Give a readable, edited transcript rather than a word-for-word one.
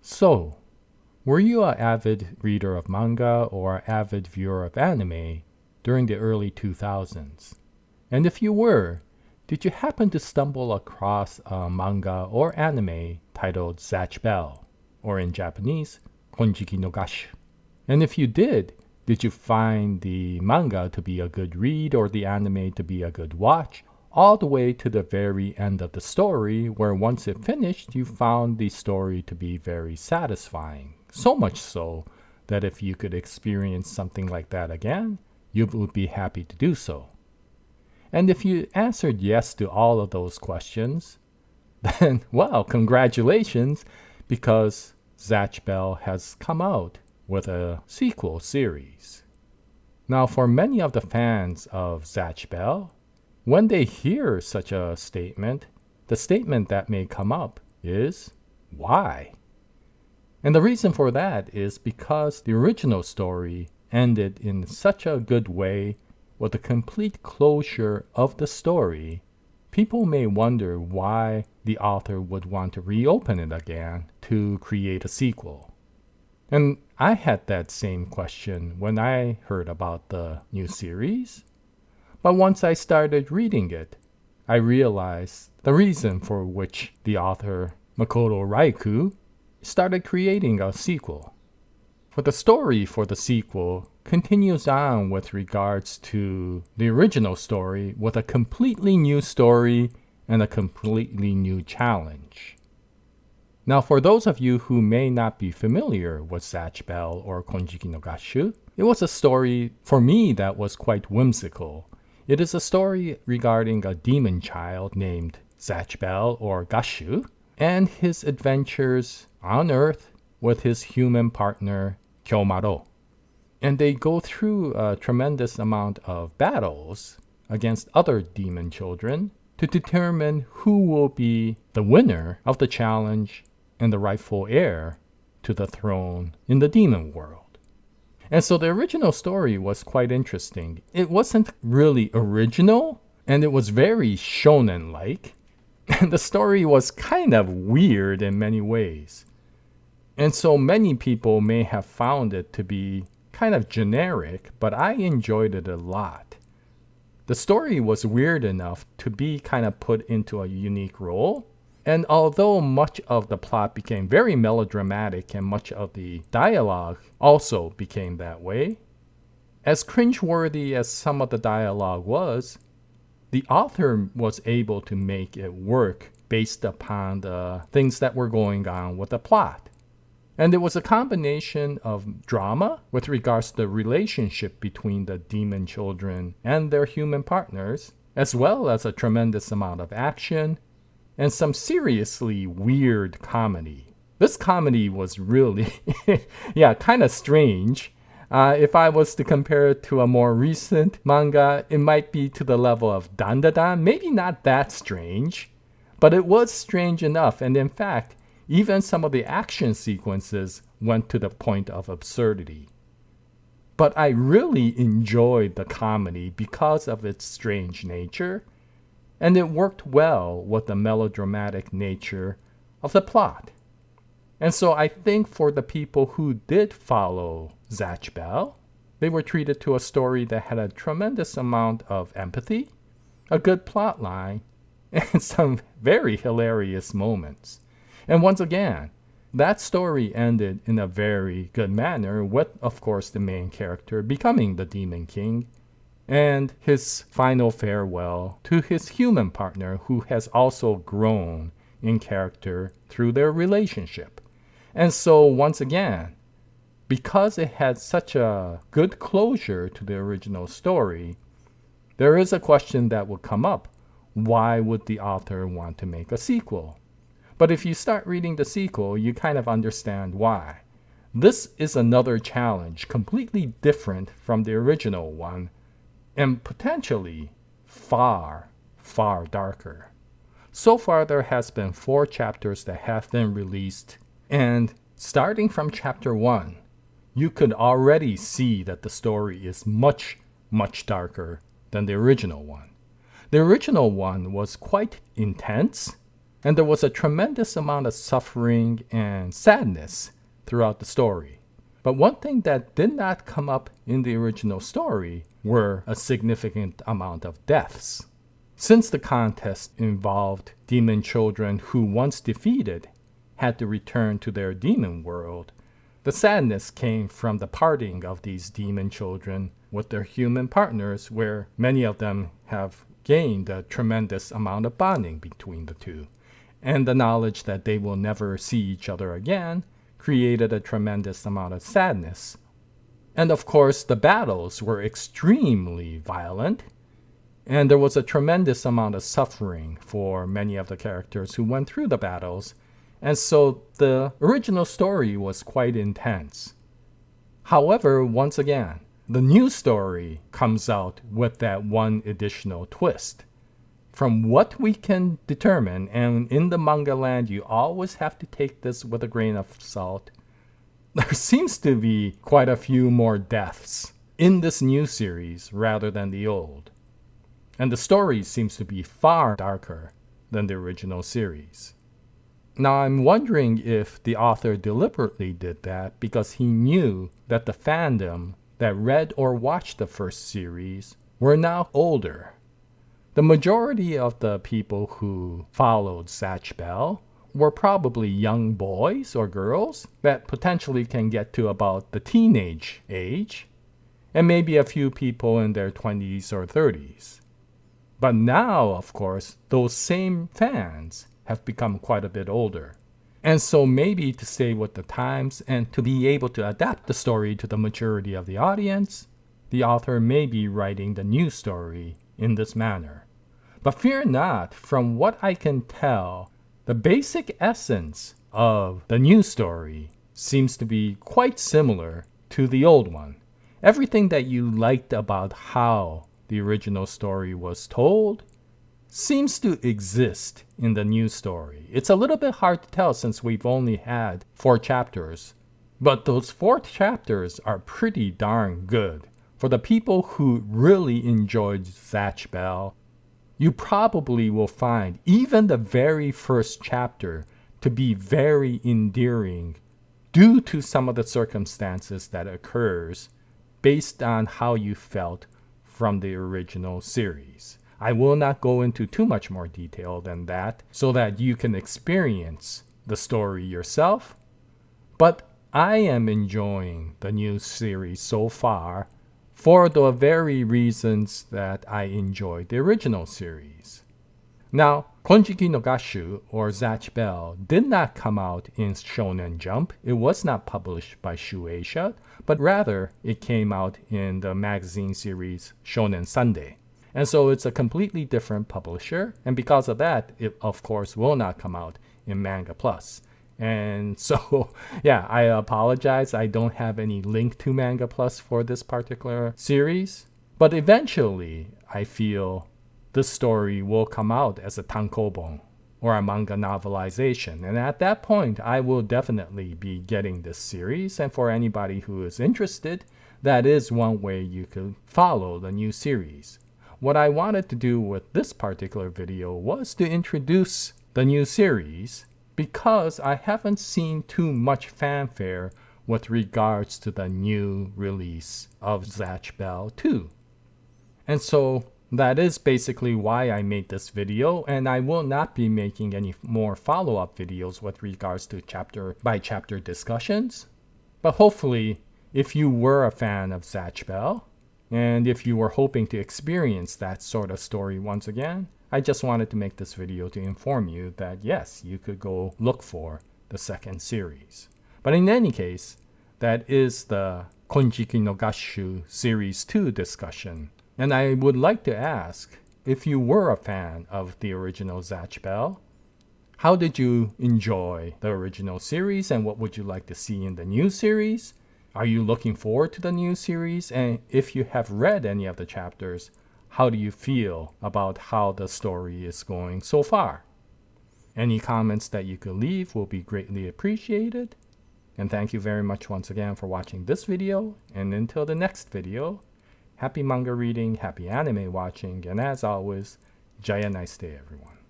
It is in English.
So, were you an avid reader of manga or avid viewer of anime during the early 2000s? And if you were, did you happen to stumble across a manga or anime titled Zatch Bell, or in Japanese, Konjiki no Gash? And if you did you find the manga to be a good read or the anime to be a good watch, all the way to the very end of the story, where once it finished, you found the story to be very satisfying? So much so that if you could experience something like that again, you would be happy to do so. And if you answered yes to all of those questions, then, well, congratulations, because Zatch Bell has come out with a sequel series. Now, for many of the fans of Zatch Bell, when they hear such a statement, the statement that may come up is, why? And the reason for that is because the original story ended in such a good way with a complete closure of the story. People may wonder why the author would want to reopen it again to create a sequel. And I had that same question when I heard about the new series. But once I started reading it, I realized the reason for which the author, Makoto Raiku, started creating a sequel. For the story for the sequel continues on with regards to the original story with a completely new story and a completely new challenge. Now, for those of you who may not be familiar with Zatch Bell or Konjiki no Gasshu, it was a story for me that was quite whimsical. It is a story regarding a demon child named Zatch Bell or Gasshu and his adventures on Earth with his human partner Kyomaro. And they go through a tremendous amount of battles against other demon children to determine who will be the winner of the challenge and the rightful heir to the throne in the demon world. And so the original story was quite interesting. It wasn't really original, and it was very shonen-like. And the story was kind of weird in many ways. And so many people may have found it to be kind of generic, but I enjoyed it a lot. The story was weird enough to be kind of put into a unique role. And although much of the plot became very melodramatic and much of the dialogue also became that way, as cringeworthy as some of the dialogue was, the author was able to make it work based upon the things that were going on with the plot. And it was a combination of drama with regards to the relationship between the demon children and their human partners, as well as a tremendous amount of action and some seriously weird comedy. This comedy was really, kind of strange. If I was to compare it to a more recent manga, it might be to the level of Dandadan. Maybe not that strange, but it was strange enough. And in fact, even some of the action sequences went to the point of absurdity. But I really enjoyed the comedy because of its strange nature, and it worked well with the melodramatic nature of the plot. And so I think for the people who did follow Zatch Bell, they were treated to a story that had a tremendous amount of empathy, a good plot line, and some very hilarious moments. And once again, that story ended in a very good manner with, of course, the main character becoming the Demon King and his final farewell to his human partner who has also grown in character through their relationship. And so once again, because it had such a good closure to the original story, there is a question that would come up. Why would the author want to make a sequel? But if you start reading the sequel, you kind of understand why. This is another challenge, completely different from the original one, and potentially far, far darker. So far, there has been 4 chapters that have been released, and starting from chapter 1, you could already see that the story is much, much darker than the original one. The original one was quite intense, And there was a tremendous amount of suffering and sadness throughout the story. But one thing that did not come up in the original story were a significant amount of deaths. Since the contest involved demon children who, once defeated, had to return to their demon world, the sadness came from the parting of these demon children with their human partners, where many of them have gained a tremendous amount of bonding between the two. And the knowledge that they will never see each other again created a tremendous amount of sadness. And of course, the battles were extremely violent, and there was a tremendous amount of suffering for many of the characters who went through the battles, and so the original story was quite intense. However, once again, the new story comes out with that one additional twist. From what we can determine, and in the manga land you always have to take this with a grain of salt, there seems to be quite a few more deaths in this new series rather than the old. And the story seems to be far darker than the original series. Now I'm wondering if the author deliberately did that because he knew that the fandom that read or watched the first series were now older. The majority of the people who followed Zatch Bell were probably young boys or girls that potentially can get to about the teenage age, and maybe a few people in their 20s or 30s. But now, of course, those same fans have become quite a bit older. And so maybe to stay with the times and to be able to adapt the story to the maturity of the audience, the author may be writing the new story in this manner. But fear not, from what I can tell, the basic essence of the new story seems to be quite similar to the old one. Everything that you liked about how the original story was told seems to exist in the new story. It's a little bit hard to tell since we've only had 4 chapters, but those 4 chapters are pretty darn good. For the people who really enjoyed Zatch Bell, you probably will find even the very first chapter to be very endearing due to some of the circumstances that occurs based on how you felt from the original series. I will not go into too much more detail than that so that you can experience the story yourself, but I am enjoying the new series so far for the very reasons that I enjoyed the original series. Now, Konjiki no Gash, or Zatch Bell, did not come out in Shonen Jump. It was not published by Shueisha, but rather it came out in the magazine series Shonen Sunday. And so it's a completely different publisher, and because of that, it of course will not come out in Manga Plus. And so, yeah, I apologize. I don't have any link to Manga Plus for this particular series. But eventually, I feel this story will come out as a tankobon, or a manga novelization. And at that point, I will definitely be getting this series. And for anybody who is interested, that is one way you could follow the new series. What I wanted to do with this particular video was to introduce the new series because I haven't seen too much fanfare with regards to the new release of Zatch Bell 2. And so that is basically why I made this video, and I will not be making any more follow-up videos with regards to chapter by chapter discussions. But hopefully, if you were a fan of Zatch Bell, and if you were hoping to experience that sort of story once again, I just wanted to make this video to inform you that yes, you could go look for the second series. But in any case, that is the Konjiki no Gasshu Series 2 discussion. And I would like to ask, if you were a fan of the original Zatch Bell, how did you enjoy the original series and what would you like to see in the new series? Are you looking forward to the new series? And if you have read any of the chapters, how do you feel about how the story is going so far? Any comments that you could leave will be greatly appreciated. And thank you very much once again for watching this video. And until the next video, happy manga reading, happy anime watching, and as always, Jaya, nice day everyone.